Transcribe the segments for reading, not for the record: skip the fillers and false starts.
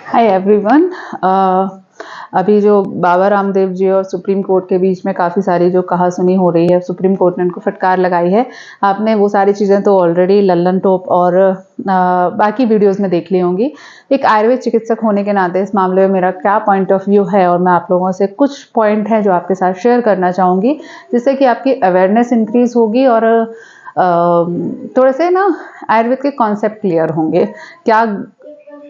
Hi everyone. अभी जो बाबा रामदेव जी और सुप्रीम कोर्ट के बीच में काफ़ी सारी जो कहा सुनी हो रही है, सुप्रीम कोर्ट ने उनको फटकार लगाई है। आपने वो सारी चीज़ें तो ऑलरेडी लल्लन टॉप और बाकी वीडियोस में देख ली होंगी। एक आयुर्वेद चिकित्सक होने के नाते इस मामले में मेरा क्या पॉइंट ऑफ व्यू है, और मैं आप लोगों से कुछ पॉइंट हैं जो आपके साथ शेयर करना चाहूँगी, जिससे कि आपकी अवेयरनेस इंक्रीज होगी और थोड़े से ना आयुर्वेद के कॉन्सेप्ट क्लियर होंगे। क्या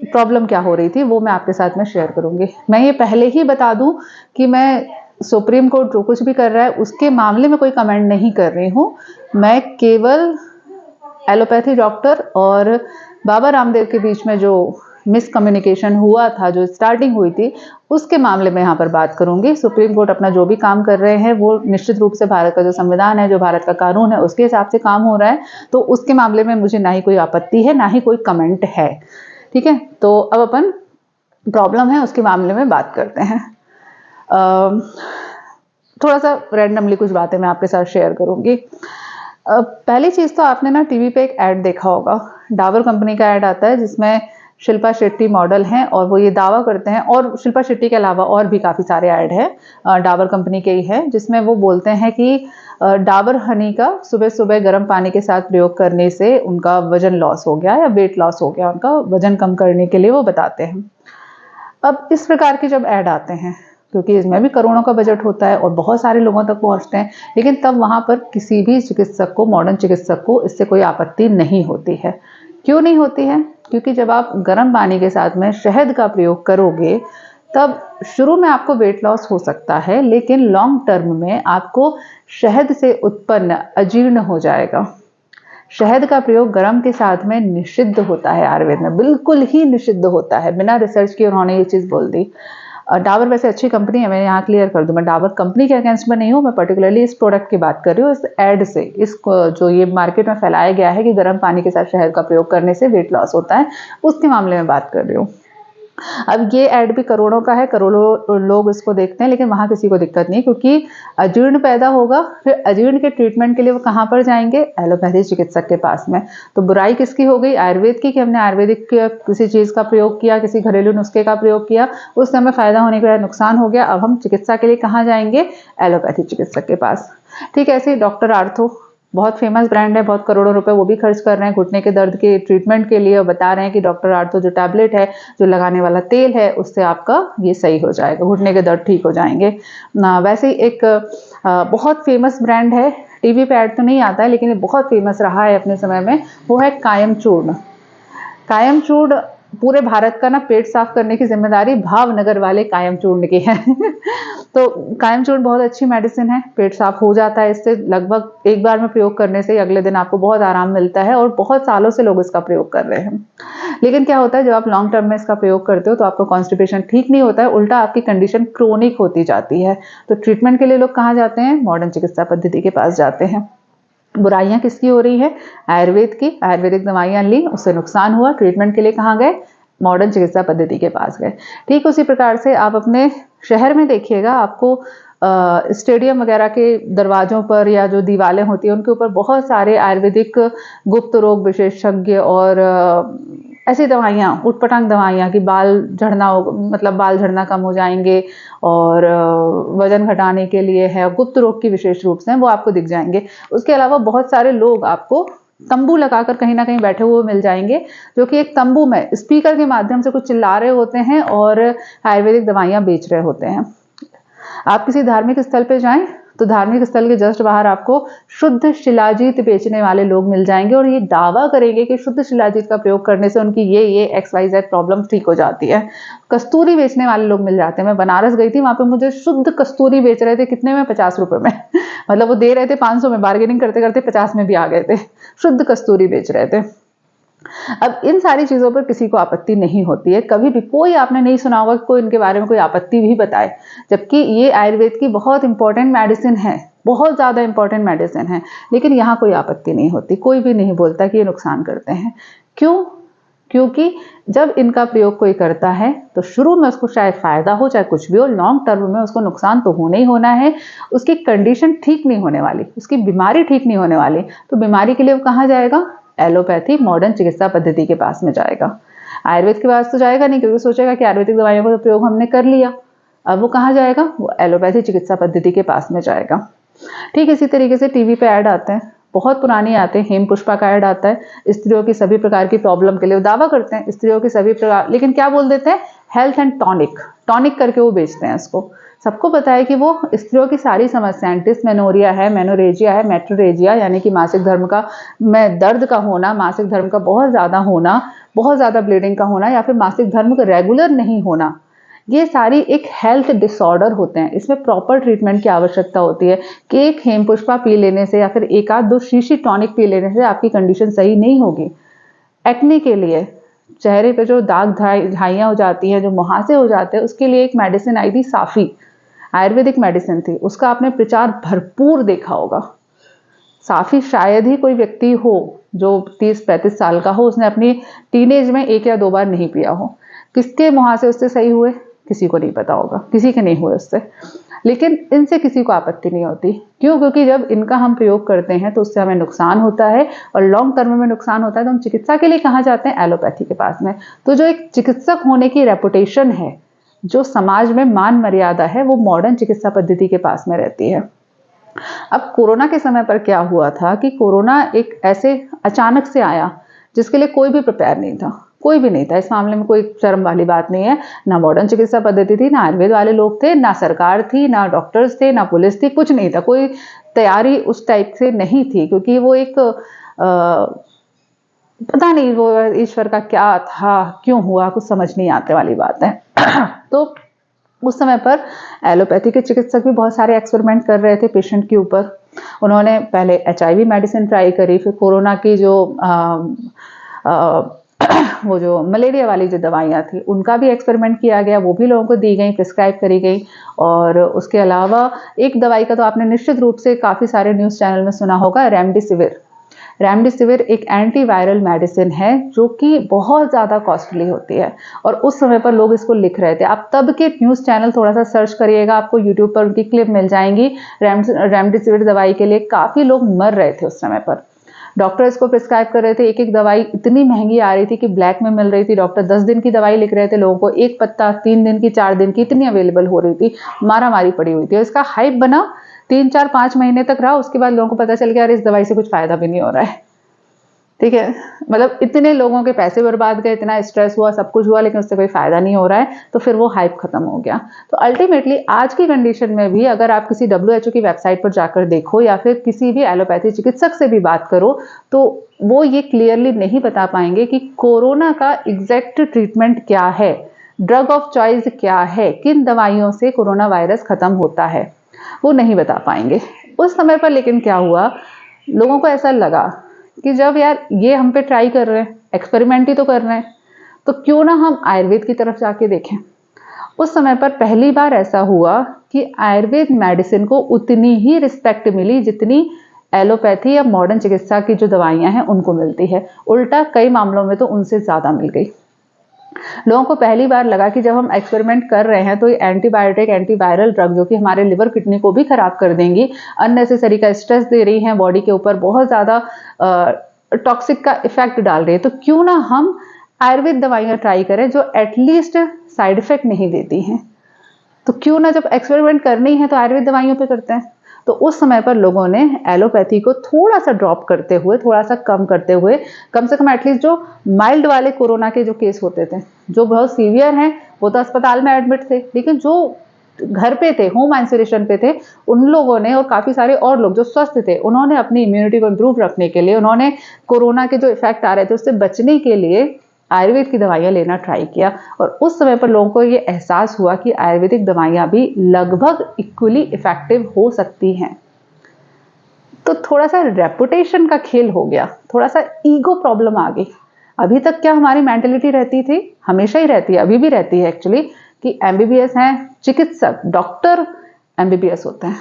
प्रॉब्लम क्या हो रही थी वो मैं आपके साथ में शेयर करूंगी। मैं ये पहले ही बता दूं कि मैं सुप्रीम कोर्ट जो कुछ भी कर रहा है उसके मामले में कोई कमेंट नहीं कर रही हूं। मैं केवल एलोपैथी डॉक्टर और बाबा रामदेव के बीच में जो मिसकम्युनिकेशन हुआ था, जो स्टार्टिंग हुई थी, उसके मामले में यहाँ पर बात करूंगी। सुप्रीम कोर्ट अपना जो भी काम कर रहे हैं वो निश्चित रूप से भारत का जो संविधान है, जो भारत का कानून है, उसके हिसाब से काम हो रहा है। तो उसके मामले में मुझे ना ही कोई आपत्ति है, ना ही कोई कमेंट है। ठीक है, तो अब अपन प्रॉब्लम है उसके मामले में बात करते हैं। थोड़ा सा रैंडमली कुछ बातें मैं आपके साथ शेयर करूंगी। पहली चीज तो आपने ना टीवी पे एक ऐड देखा होगा, डाबर कंपनी का ऐड आता है जिसमें शिल्पा शेट्टी मॉडल हैं और वो ये दावा करते हैं, और शिल्पा शेट्टी के अलावा और भी काफ़ी सारे ऐड हैं डाबर कंपनी के ही है, जिसमें वो बोलते हैं कि डाबर हनी का सुबह सुबह गर्म पानी के साथ प्रयोग करने से उनका वजन लॉस हो गया या वेट लॉस हो गया, उनका वजन कम करने के लिए वो बताते हैं। अब इस प्रकार के जब ऐड आते हैं, क्योंकि इसमें भी करोड़ों का बजट होता है और बहुत सारे लोगों तक पहुंचते हैं, लेकिन तब वहां पर किसी भी चिकित्सक को, मॉडर्न चिकित्सक को इससे कोई आपत्ति नहीं होती है। क्यों नहीं होती है? क्योंकि जब आप गर्म पानी के साथ में शहद का प्रयोग करोगे तब शुरू में आपको वेट लॉस हो सकता है, लेकिन लॉन्ग टर्म में आपको शहद से उत्पन्न अजीर्ण हो जाएगा। शहद का प्रयोग गर्म के साथ में निषिद्ध होता है, आयुर्वेद में बिल्कुल ही निषिद्ध होता है, बिना रिसर्च के उन्होंने ये चीज़ बोल दी। डाबर वैसे अच्छी कंपनी है, मैं यहाँ क्लियर कर दूं, मैं डाबर कंपनी के अगेंस्ट में नहीं हूँ, मैं पर्टिकुलरली इस प्रोडक्ट की बात कर रही हूँ, इस एड से, इसको जो ये मार्केट में फैलाया गया है कि गर्म पानी के साथ शहद का प्रयोग करने से वेट लॉस होता है, उसके मामले में बात कर रही हूँ। अब ये ऐड भी करोड़ों का है, करोड़ों लोग इसको देखते हैं, लेकिन वहाँ किसी को दिक्कत नहीं, क्योंकि अजीर्ण पैदा होगा, फिर अजीर्ण के ट्रीटमेंट के लिए वो कहाँ पर जाएंगे? एलोपैथी चिकित्सक के पास में। तो बुराई किसकी हो गई? आयुर्वेद की, कि हमने आयुर्वेदिक किसी चीज़ का प्रयोग किया, किसी घरेलू नुस्खे का प्रयोग किया, उस समय फायदा होने के बाद नुकसान हो गया, अब हम चिकित्सा के लिए कहाँ जाएंगे? एलोपैथी चिकित्सक के पास। ठीक है, ऐसे ही डॉक्टर आर्थो बहुत फेमस ब्रांड है, बहुत करोड़ों रुपए वो भी खर्च कर रहे हैं घुटने के दर्द के ट्रीटमेंट के लिए, और बता रहे हैं कि डॉक्टर आर्थो जो टैबलेट है, जो लगाने वाला तेल है, उससे आपका ये सही हो जाएगा, घुटने के दर्द ठीक हो जाएंगे। वैसे ही एक बहुत फेमस ब्रांड है, टीवी पे ऐड तो नहीं आता है लेकिन ये बहुत फेमस रहा है अपने समय में, वो है कायम चूर्ण। कायम चूर्ण पूरे भारत का ना पेट साफ करने की जिम्मेदारी भावनगर वाले कायम चूर्ण की है। तो कायम चूर्ण बहुत अच्छी मेडिसिन है, पेट साफ हो जाता है इससे, लगभग एक बार में प्रयोग करने से अगले दिन आपको बहुत आराम मिलता है, और बहुत सालों से लोग इसका प्रयोग कर रहे हैं। लेकिन क्या होता है, जब आप लॉन्ग टर्म में इसका प्रयोग करते हो तो आपका कॉन्स्टिपेशन ठीक नहीं होता है, उल्टा आपकी कंडीशन क्रोनिक होती जाती है। तो ट्रीटमेंट के लिए लोग कहाँ जाते हैं? मॉडर्न चिकित्सा पद्धति के पास जाते हैं। बुराइयां किसकी हो रही है? आयुर्वेद की। आयुर्वेदिक दवाइयां ली, उससे नुकसान हुआ, ट्रीटमेंट के लिए कहाँ गए? मॉडर्न चिकित्सा पद्धति के पास गए। ठीक उसी प्रकार से आप अपने शहर में देखिएगा, आपको स्टेडियम वगैरह के दरवाजों पर या जो दीवारें होती हैं उनके ऊपर बहुत सारे आयुर्वेदिक गुप्त रोग विशेषज्ञ और ऐसी दवाइयाँ, उटपटांग दवाइयाँ कि बाल झड़ना हो, मतलब बाल झड़ना कम हो जाएंगे, और वजन घटाने के लिए है, गुप्त रोग की विशेष रूप से वो आपको दिख जाएंगे। उसके अलावा बहुत सारे लोग आपको तंबू लगाकर कहीं ना कहीं बैठे हुए मिल जाएंगे, जो कि एक तंबू में स्पीकर के माध्यम से कुछ चिल्ला रहे होते हैं और आयुर्वेदिक दवाइयाँ बेच रहे होते हैं। आप किसी धार्मिक स्थल पे जाएं तो धार्मिक स्थल के जस्ट बाहर आपको शुद्ध शिलाजीत बेचने वाले लोग मिल जाएंगे, और ये दावा करेंगे कि शुद्ध शिलाजीत का प्रयोग करने से उनकी ये XYZ प्रॉब्लम ठीक हो जाती है। कस्तूरी बेचने वाले लोग मिल जाते हैं। मैं बनारस गई थी, वहां पे मुझे शुद्ध कस्तूरी बेच रहे थे, कितने में? 50 रुपए में। मतलब वो दे रहे थे 500 में, बार्गेनिंग करते करते 50 में भी आ गए थे। शुद्ध कस्तूरी बेच रहे थे। अब इन सारी चीजों पर किसी को आपत्ति नहीं होती है, कभी भी कोई आपने नहीं सुना होगा कि कोई इनके बारे में कोई आपत्ति भी बताए, जबकि ये आयुर्वेद की बहुत इंपॉर्टेंट मेडिसिन है, बहुत ज्यादा इंपॉर्टेंट मेडिसिन है, लेकिन यहाँ कोई आपत्ति नहीं होती, कोई भी नहीं बोलता कि ये नुकसान करते हैं। क्यों? क्योंकि जब इनका प्रयोग कोई करता है तो शुरू में उसको शायद फायदा हो, चाहे कुछ भी हो, लॉन्ग टर्म में उसको नुकसान तो होना ही होना है, उसकी कंडीशन ठीक नहीं होने वाली, उसकी बीमारी ठीक नहीं होने वाली, तो बीमारी के लिए वो कहाँ जाएगा? एलोपैथी मॉडर्न चिकित्सा पद्धति के पास में जाएगा। आयुर्वेद के पास तो जाएगा नहीं, क्योंकि सोचेगा कि आयुर्वेदिक दवाइयों का तो प्रयोग हमने कर लिया। अब वो कहाँ जाएगा? वो एलोपैथी चिकित्सा पद्धति के पास में जाएगा। ठीक इसी तरीके से टीवी पे ऐड आते हैं, बहुत पुरानी आते हैं। हेम पुष्पा का ऐड आता है स्त्रियों की सभी प्रकार की प्रॉब्लम के लिए। वो दावा करते हैं स्त्रियों की सभी प्रकार, लेकिन क्या बोल देते हैं? हेल्थ एंड टॉनिक, टॉनिक करके वो बेचते हैं उसको। सबको पता है कि वो स्त्रियों की सारी समस्याएं, डिस्मेनोरिया है, मेनोरेजिया है, मेट्रोरेजिया यानी कि मासिक धर्म का में दर्द का होना, मासिक धर्म का बहुत ज़्यादा होना, बहुत ज़्यादा ब्लीडिंग का होना, या फिर मासिक धर्म का रेगुलर नहीं होना, ये सारी एक हेल्थ डिसऑर्डर होते हैं। इसमें प्रॉपर ट्रीटमेंट की आवश्यकता होती है कि एक हेम पुष्पा पी लेने से या फिर एक आध दो शीशी टॉनिक पी लेने से आपकी कंडीशन सही नहीं होगी। एक्ने के लिए, चेहरे पे जो दाग झाइयाँ हो जाती हैं, जो मुहासे हो जाते हैं, उसके लिए एक मेडिसिन आई थी साफी, आयुर्वेदिक मेडिसिन थी, उसका आपने प्रचार भरपूर देखा होगा। साफी शायद ही कोई व्यक्ति हो जो 30-35 साल का हो, उसने अपनी टीनेज में 1 या 2 बार नहीं पिया हो। किसके मुहासे उससे सही हुए? किसी को नहीं पता होगा, किसी के नहीं हुए उससे। लेकिन इनसे किसी को आपत्ति नहीं होती। क्यों? क्योंकि जब इनका हम प्रयोग करते हैं तो उससे हमें नुकसान होता है, और लॉन्ग टर्म में नुकसान होता है तो हम चिकित्सा के लिए कहाँ जाते हैं? एलोपैथी के पास में। तो जो एक चिकित्सक होने की रेपुटेशन है, जो समाज में मान मर्यादा है, वो मॉडर्न चिकित्सा पद्धति के पास में रहती है। अब कोरोना के समय पर क्या हुआ था कि कोरोना एक ऐसे अचानक से आया जिसके लिए कोई भी प्रिपेयर नहीं था, कोई भी नहीं था। इस मामले में कोई शर्म वाली बात नहीं है। ना मॉडर्न चिकित्सा पद्धति थी, ना आयुर्वेद वाले लोग थे, ना सरकार थी, ना डॉक्टर्स थे, ना पुलिस थी, कुछ नहीं था। कोई तैयारी उस टाइप से नहीं थी, क्योंकि वो एक पता नहीं वो ईश्वर का क्या था, क्यों हुआ, कुछ समझ नहीं आने वाली बात है। तो उस समय पर एलोपैथी के चिकित्सक भी बहुत सारे एक्सपेरिमेंट कर रहे थे पेशेंट के ऊपर। उन्होंने पहले HIV मेडिसिन ट्राई करी, फिर कोरोना की जो वो जो मलेरिया वाली जो दवाइयाँ थी उनका भी एक्सपेरिमेंट किया गया, वो भी लोगों को दी गई, प्रिस्क्राइब करी गई। और उसके अलावा एक दवाई का तो आपने निश्चित रूप से काफ़ी सारे न्यूज़ चैनल में सुना होगा, रेमडेसिविर। रेमडेसिविर एक एंटीवायरल मेडिसिन है जो कि बहुत ज़्यादा कॉस्टली होती है, और उस समय पर लोग इसको लिख रहे थे। आप तब के न्यूज़ चैनल थोड़ा सा सर्च करिएगा, आपको यूट्यूब पर उनकी क्लिप मिल जाएंगी। रेमडेसिविर दवाई के लिए काफ़ी लोग मर रहे थे उस समय पर। डॉक्टर इसको प्रिस्क्राइब कर रहे थे, एक एक दवाई इतनी महंगी आ रही थी कि ब्लैक में मिल रही थी। डॉक्टर 10 दिन की दवाई लिख रहे थे लोगों को, एक पत्ता 3 दिन की, 4 दिन की, इतनी अवेलेबल हो रही थी, मारामारी पड़ी हुई थी। और इसका हाइप बना 3-4-5 महीने तक रहा। उसके बाद लोगों को पता चल गया अरे इस दवाई से कुछ फायदा भी नहीं हो रहा है। ठीक है, मतलब इतने लोगों के पैसे बर्बाद गए, इतना स्ट्रेस हुआ, सब कुछ हुआ, लेकिन उससे कोई फायदा नहीं हो रहा है, तो फिर वो हाइप खत्म हो गया। तो अल्टीमेटली आज की कंडीशन में भी अगर आप किसी WHO की वेबसाइट पर जाकर देखो, या फिर किसी भी एलोपैथी चिकित्सक से भी बात करो, तो वो ये क्लियरली नहीं बता पाएंगे कि कोरोना का एग्जैक्ट ट्रीटमेंट क्या है, ड्रग ऑफ चॉइस क्या है, किन दवाइयों से कोरोना वायरस खत्म होता है, वो नहीं बता पाएंगे उस समय पर। लेकिन क्या हुआ, लोगों को ऐसा लगा कि जब यार ये हम पे ट्राई कर रहे हैं, एक्सपेरिमेंट ही तो कर रहे हैं, तो क्यों ना हम आयुर्वेद की तरफ जाके देखें। उस समय पर पहली बार ऐसा हुआ कि आयुर्वेद मेडिसिन को उतनी ही रिस्पेक्ट मिली जितनी एलोपैथी या मॉडर्न चिकित्सा की जो दवाइयां हैं उनको मिलती है। उल्टा कई मामलों में तो उनसे ज़्यादा मिल गई। लोगों को पहली बार लगा कि जब हम एक्सपेरिमेंट कर रहे हैं तो ये एंटीबायोटिक, एंटीवायरल ड्रग जो कि हमारे लिवर किडनी को भी खराब कर देंगी, अननेसेसरी का स्ट्रेस दे रही हैं बॉडी के ऊपर, बहुत ज़्यादा टॉक्सिक का इफेक्ट डाल रही है, तो क्यों ना हम आयुर्वेद दवाइयाँ ट्राई करें जो एटलीस्ट साइड इफेक्ट नहीं देती हैं। तो क्यों ना, जब एक्सपेरिमेंट करनी है तो आयुर्वेद दवाइयों पे करते हैं। तो उस समय पर लोगों ने एलोपैथी को थोड़ा सा ड्रॉप करते हुए, थोड़ा सा कम करते हुए, कम से कम एटलीस्ट जो माइल्ड वाले कोरोना के जो केस होते थे, जो बहुत सीवियर हैं, वो तो अस्पताल में एडमिट थे, लेकिन जो घर पे थे, होम आइसोलेशन पे थे, उन लोगों ने, और काफ़ी सारे और लोग जो स्वस्थ थे, उन्होंने अपनी इम्यूनिटी को इम्प्रूव रखने के लिए, उन्होंने कोरोना के जो इफेक्ट आ रहे थे उससे बचने के लिए आयुर्वेद की दवाइयाँ लेना ट्राई किया। और उस समय पर लोगों को ये एहसास हुआ कि आयुर्वेदिक दवाइयाँ भी लगभग इक्वली इफेक्टिव हो सकती हैं। तो थोड़ा सा रेपुटेशन का खेल हो गया, थोड़ा सा ईगो प्रॉब्लम आ गई। अभी तक क्या हमारी मेंटेलिटी रहती थी, हमेशा ही रहती है, अभी भी रहती है एक्चुअली, कि MBBS हैं, चिकित्सक, डॉक्टर MBBS होते हैं,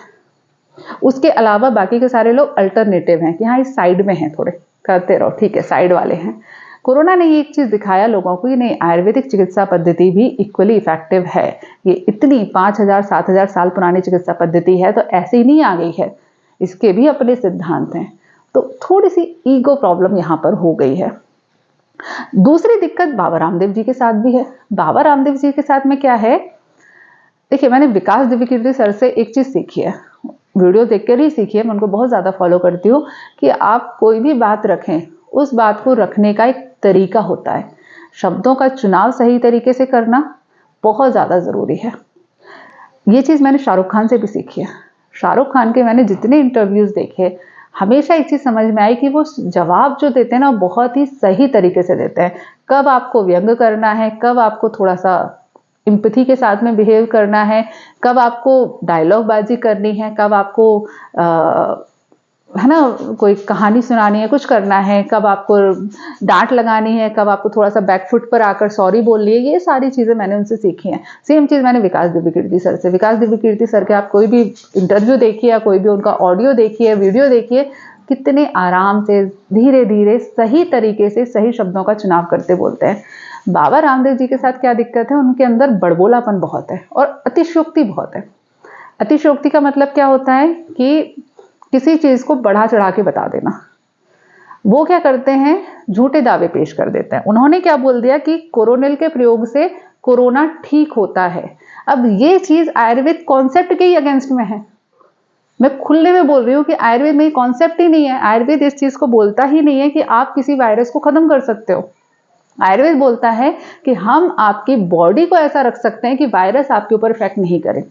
उसके अलावा बाकी के सारे लोग अल्टरनेटिव हैं कि हाँ इस साइड में हैं, थोड़े करते रहो, ठीक है, साइड वाले हैं। कोरोना ने ये एक चीज़ दिखाया लोगों को कि नहीं, आयुर्वेदिक चिकित्सा पद्धति भी इक्वली इफेक्टिव है। ये इतनी 5000-7000 साल पुरानी चिकित्सा पद्धति है, तो ऐसे ही नहीं आ गई है, इसके भी अपने सिद्धांत हैं। तो थोड़ी सी ईगो प्रॉब्लम यहाँ पर हो गई है। दूसरी दिक्कत बाबा रामदेव जी के साथ भी है। बाबा रामदेव जी के साथ में क्या है, देखिए मैंने विकास दिव्यकीर्ति सर से एक चीज सीखी है, वीडियो देखकर ही सीखी है, मैं उनको बहुत ज्यादा फॉलो करती हूँ कि आप कोई भी बात रखें, उस बात को रखने का एक तरीका होता है। शब्दों का चुनाव सही तरीके से करना बहुत ज्यादा जरूरी है। ये चीज मैंने शाहरुख खान से भी सीखी है। शाहरुख खान के मैंने जितने इंटरव्यूज देखे, हमेशा एक चीज समझ में आई कि वो जवाब जो देते हैं ना बहुत ही सही तरीके से देते हैं। कब आपको व्यंग करना है, कब आपको थोड़ा सा इम्पैथी के साथ में बिहेव करना है, कब आपको डायलॉग बाजी करनी है, कब आपको है ना कोई कहानी सुनानी है, कुछ करना है, कब आपको डांट लगानी है, कब आपको थोड़ा सा बैकफुट पर आकर सॉरी बोलनी है, ये सारी चीजें मैंने उनसे सीखी हैं। सेम चीज मैंने विकास दिव्यकीर्ति सर से। विकास दिव्यकीर्ति सर के आप कोई भी इंटरव्यू देखिए या कोई भी उनका ऑडियो देखिए, वीडियो देखिए, कितने आराम से धीरे धीरे सही तरीके से सही शब्दों का चुनाव करते बोलते हैं। बाबा रामदेव जी के साथ क्या दिक्कत है, उनके अंदर बड़बोलापन बहुत है और अतिशयोक्ति बहुत है। अतिशयोक्ति का मतलब क्या होता है कि किसी चीज को बढ़ा चढ़ा के बता देना। वो क्या करते हैं, झूठे दावे पेश कर देते हैं। उन्होंने क्या बोल दिया कि कोरोनिल के प्रयोग से कोरोना ठीक होता है। अब ये चीज आयुर्वेद कॉन्सेप्ट के ही अगेंस्ट में है। मैं खुले में बोल रही हूँ कि आयुर्वेद में कॉन्सेप्ट ही नहीं है। आयुर्वेद इस चीज को बोलता ही नहीं है कि आप किसी वायरस को खत्म कर सकते हो। आयुर्वेद बोलता है कि हम आपकी बॉडी को ऐसा रख सकते हैं कि वायरस आपके ऊपर इफेक्ट नहीं करे।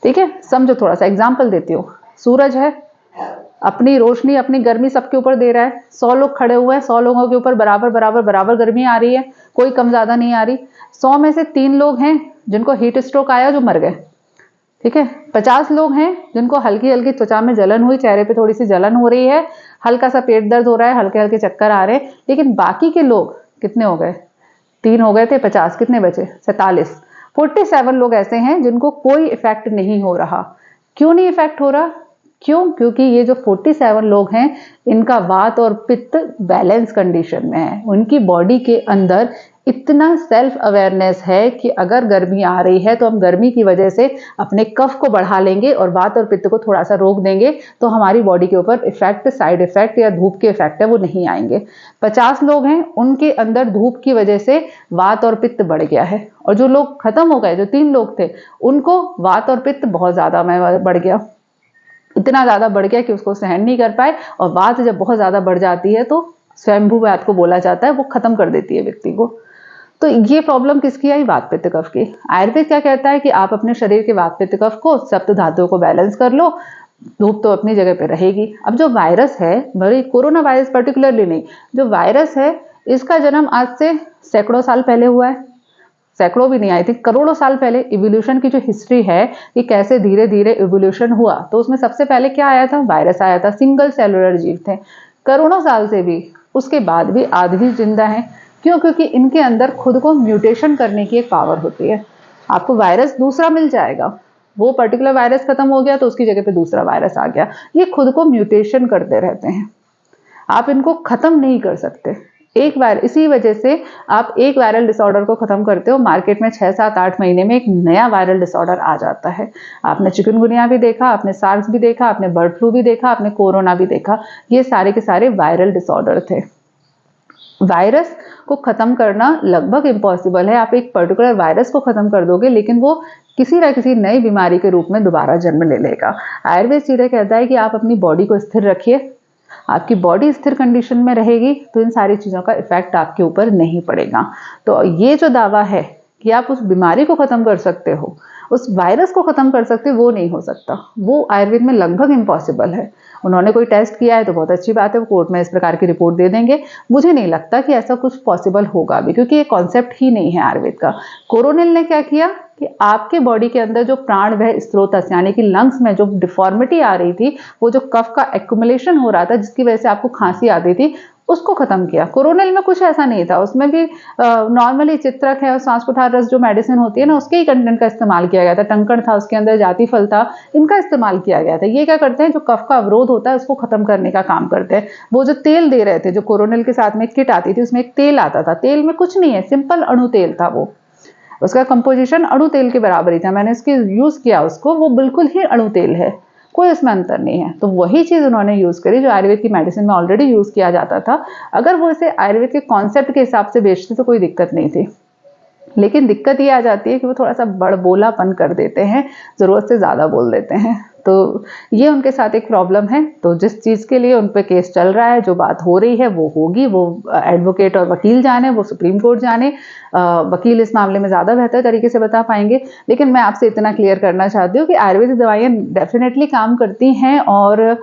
ठीक है, समझो, थोड़ा सा एग्जाम्पल देती हूँ। सूरज है, अपनी रोशनी अपनी गर्मी सबके ऊपर दे रहा है। 100 लोग खड़े हुए हैं, 100 लोगों के ऊपर बराबर बराबर बराबर गर्मी आ रही है, कोई कम ज्यादा नहीं आ रही। 100 में से 3 लोग हैं जिनको हीट स्ट्रोक आया, जो मर गए। ठीक है, 50 लोग हैं जिनको हल्की हल्की त्वचा में जलन हुई, चेहरे पे थोड़ी सी जलन हो रही है, हल्का सा पेट दर्द हो रहा है, हल्के हल्के चक्कर आ रहे हैं। लेकिन बाकी के लोग कितने हो गए, 3 हो गए थे, 50 कितने बचे, 47। 47 लोग ऐसे हैं जिनको कोई इफेक्ट नहीं हो रहा। क्यों नहीं इफेक्ट हो रहा? क्यों? क्योंकि ये जो 47 लोग हैं, इनका वात और पित्त बैलेंस कंडीशन में है। उनकी बॉडी के अंदर इतना सेल्फ अवेयरनेस है कि अगर गर्मी आ रही है तो हम गर्मी की वजह से अपने कफ को बढ़ा लेंगे और वात और पित्त को थोड़ा सा रोक देंगे, तो हमारी बॉडी के ऊपर इफेक्ट, साइड इफेक्ट या धूप के इफेक्ट है वो नहीं आएंगे। 50 लोग हैं, उनके अंदर धूप की वजह से वात और पित्त बढ़ गया है, और जो लोग खत्म हो गए, जो 3 लोग थे, उनको वात और पित्त बहुत ज्यादा बढ़ गया। इतना ज्यादा बढ़ गया कि उसको सहन नहीं कर पाए, और वात जब बहुत ज्यादा बढ़ जाती है तो स्वयंभू वात को बोला जाता है, वो खत्म कर देती है व्यक्ति को। तो ये प्रॉब्लम किसकी आई? वात पित्त कफ की। आयुर्वेद क्या कहता है कि आप अपने शरीर के वात पित्त कफ को, सप्त धातुओं को बैलेंस कर लो, धूप तो अपनी जगह पे रहेगी। अब जो वायरस है, बड़ी कोरोना वायरस पर्टिकुलरली नहीं, जो वायरस है, इसका जन्म आज से सैकड़ों साल पहले हुआ है। सैकड़ों भी नहीं, आई थिंक करोड़ों साल पहले। इवोल्यूशन की जो हिस्ट्री है कि कैसे धीरे धीरे इवोल्यूशन हुआ, तो उसमें सबसे पहले क्या आया था? वायरस आया था। सिंगल सेलुलर जीव थे, करोड़ों साल से भी, उसके बाद भी आज भी जिंदा है। क्यों? क्योंकि इनके अंदर खुद को म्यूटेशन करने की एक पावर होती है। आपको वायरस दूसरा मिल जाएगा, वो पर्टिकुलर वायरस खत्म हो गया तो उसकी जगह पे दूसरा वायरस आ गया। ये खुद को म्यूटेशन करते रहते हैं, आप इनको खत्म नहीं कर सकते। एक वायरस, इसी वजह से आप एक वायरल डिसऑर्डर को खत्म करते हो, मार्केट में 6, 7, 8 महीने में एक नया वायरल डिसऑर्डर आ जाता है। आपने चिकनगुनिया भी देखा, आपने सार्स भी देखा, आपने बर्ड फ्लू भी देखा, आपने कोरोना भी देखा। ये सारे के सारे वायरल डिसऑर्डर थे। वायरस को खत्म करना लगभग इम्पॉसिबल है। आप एक पर्टिकुलर वायरस को खत्म कर दोगे, लेकिन वो किसी न किसी नई बीमारी के रूप में दोबारा जन्म ले लेगा। आयुर्वेद सीधे कहता है कि आप अपनी बॉडी को स्थिर रखिए, आपकी बॉडी स्थिर कंडीशन में रहेगी तो इन सारी चीज़ों का इफेक्ट आपके ऊपर नहीं पड़ेगा। तो ये जो दावा है कि आप उस बीमारी को खत्म कर सकते हो, उस वायरस को खत्म कर सकते हो, वो नहीं हो सकता। वो आयुर्वेद में लगभग इम्पॉसिबल है। उन्होंने कोई टेस्ट किया है तो बहुत अच्छी बात है, वो कोर्ट में इस प्रकार की रिपोर्ट दे देंगे। मुझे नहीं लगता कि ऐसा कुछ पॉसिबल होगा भी, क्योंकि ये कॉन्सेप्ट ही नहीं है आयुर्वेद का। कोरोनिल ने क्या किया कि आपके बॉडी के अंदर जो प्राणवह स्रोतस यानी कि लंग्स में जो डिफॉर्मिटी आ रही थी, वो जो कफ का एक्यूमुलेशन हो रहा था जिसकी वजह से आपको खांसी आती थी, उसको खत्म किया। कोरोनिल में कुछ ऐसा नहीं था, उसमें भी नॉर्मली चित्रक है और सांस कुठार रस जो मेडिसिन होती है ना, उसके ही कंटेंट का इस्तेमाल किया गया था। टंकण था, उसके अंदर जाति फल था, इनका इस्तेमाल किया गया था। ये क्या करते हैं, जो कफ का अवरोध होता है उसको खत्म करने का काम करते हैं। वो जो तेल दे रहे थे, जो कोरोनिल के साथ में किट आती थी, उसमें एक तेल आता था। तेल में कुछ नहीं है, सिंपल अणु तेल था वो, उसका कंपोजिशन अणु तेल के बराबर ही था। मैंने इसकी यूज किया उसको, वो बिल्कुल ही अणु तेल है। कोई इसमें अंतर नहीं है। तो वही चीज़ उन्होंने यूज़ करी जो आयुर्वेद की मेडिसिन में ऑलरेडी यूज़ किया जाता था। अगर वो इसे आयुर्वेद के कॉन्सेप्ट के हिसाब से बेचते तो कोई दिक्कत नहीं थी, लेकिन दिक्कत ये आ जाती है कि वो थोड़ा-सा बड़बोलापन कर देते हैं, ज़रूरत से ज़्यादा बोल देते हैं। तो ये उनके साथ एक प्रॉब्लम है। तो जिस चीज़ के लिए उन पे केस चल रहा है, जो बात हो रही है वो होगी, वो एडवोकेट और वकील जाने, वो सुप्रीम कोर्ट जाने। वकील इस मामले में ज़्यादा बेहतर तरीके से बता पाएँगे। लेकिन मैं आपसे इतना क्लियर करना चाहती हूँ कि आयुर्वेदिक दवाइयाँ डेफ़िनेटली काम करती हैं और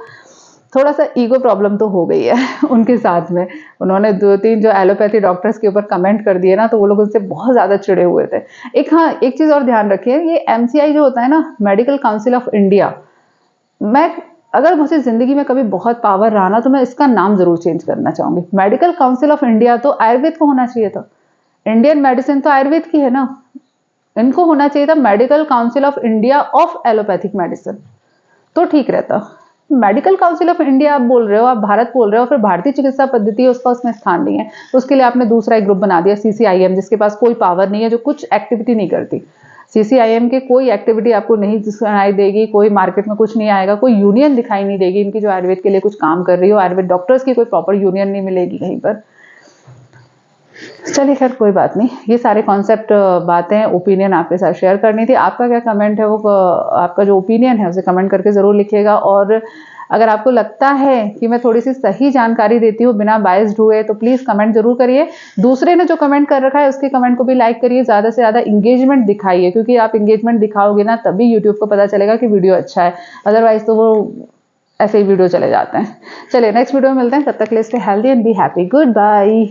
थोड़ा-सा ईगो प्रॉब्लम तो हो गई है उनके साथ में। उन्होंने 2-3 जो एलोपैथी डॉक्टर्स के ऊपर कमेंट कर दिए ना, तो वो लोग उनसे बहुत ज़्यादा चिढ़े हुए थे। एक चीज़ और ध्यान रखिए, ये एमसीआई जो होता है ना, मेडिकल काउंसिल ऑफ इंडिया, मैं अगर मुझे ज़िंदगी में कभी बहुत पावर रहा ना, तो मैं इसका नाम ज़रूर चेंज करना चाहूँगी। मेडिकल काउंसिल ऑफ इंडिया तो आयुर्वेद को होना चाहिए था। इंडियन मेडिसिन तो आयुर्वेद की है ना, इनको होना चाहिए था medical council of India of allopathic medicine, तो ठीक रहता। मेडिकल काउंसिल ऑफ इंडिया आप बोल रहे हो, आप भारत बोल रहे हो, फिर भारतीय चिकित्सा पद्धति है उसका उसमें स्थान नहीं है, तो उसके लिए आपने दूसरा एक ग्रुप बना दिया सीसीआईएम, जिसके पास कोई पावर नहीं है, जो कुछ एक्टिविटी नहीं करती। सीसीआईएम के कोई एक्टिविटी आपको नहीं सुनाई देगी, कोई मार्केट में कुछ नहीं आएगा, कोई यूनियन दिखाई नहीं देगी इनकी जो आयुर्वेद के लिए कुछ काम कर रही हो। आयुर्वेद डॉक्टर्स की कोई प्रॉपर यूनियन नहीं मिलेगी कहीं पर। चलिए खैर कोई बात नहीं, ये सारे कॉन्सेप्ट बातें ओपिनियन आपके साथ शेयर करनी थी। आपका क्या कमेंट है, वो आपका जो ओपिनियन है उसे कमेंट करके ज़रूर लिखिएगा। और अगर आपको लगता है कि मैं थोड़ी सी सही जानकारी देती हूँ बिना बायस्ड हुए, तो प्लीज़ कमेंट जरूर करिए। दूसरे ने जो कमेंट कर रखा है उसके कमेंट को भी लाइक करिए, ज़्यादा से ज़्यादा इंगेजमेंट दिखाइए, क्योंकि आप इंगेजमेंट दिखाओगे ना तभी यूट्यूब को पता चलेगा कि वीडियो अच्छा है, अदरवाइज तो वो ऐसे ही वीडियो चले जाते हैं। चलिए नेक्स्ट वीडियो में मिलते हैं, तब तक के लिए stay healthy and be happy. Good bye.